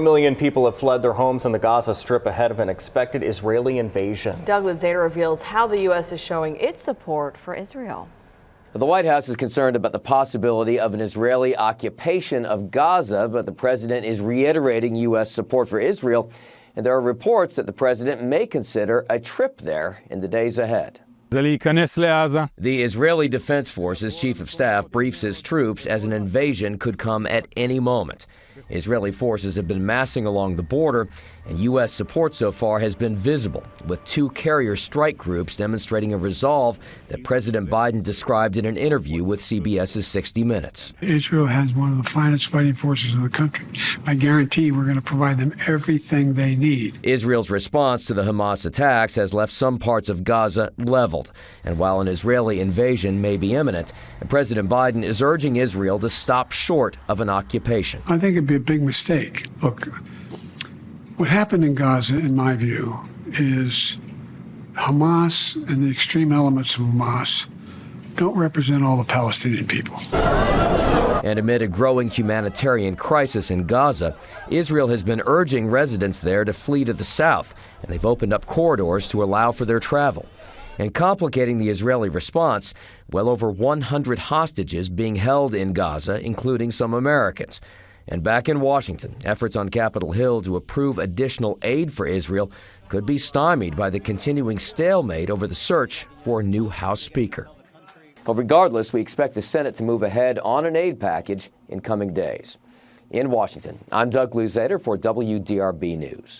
1 million people have fled their homes in the Gaza Strip ahead of an expected Israeli invasion. Douglas Zader reveals how the U.S. is showing its support for Israel. The White House is concerned about the possibility of an Israeli occupation of Gaza, but the president is reiterating U.S. support for Israel, and there are reports that the president may consider a trip there in the days ahead. The Israeli Defense Forces chief of staff briefs his troops as an invasion could come at any moment. Israeli forces have been massing along the border, and U.S. support so far has been visible, with 2 carrier strike groups demonstrating a resolve that President Biden described in an interview with CBS's 60 Minutes. Israel has one of the finest fighting forces in the country. I guarantee we're going to provide them everything they need. Israel's response to the Hamas attacks has left some parts of Gaza leveled. And while an Israeli invasion may be imminent, President Biden is urging Israel to stop short of an occupation. I think it'd be a big mistake. Look, what happened in Gaza, in my view, is Hamas and the extreme elements of Hamas don't represent all the Palestinian people. And amid a growing humanitarian crisis in Gaza, Israel has been urging residents there to flee to the south, and they've opened up corridors to allow for their travel. And complicating the Israeli response, well over 100 hostages being held in Gaza, including some Americans. And back in Washington, efforts on Capitol Hill to approve additional aid for Israel could be stymied by the continuing stalemate over the search for a new House Speaker. But regardless, we expect the Senate to move ahead on an aid package in coming days. In Washington, I'm Douglas Zader for WDRB News.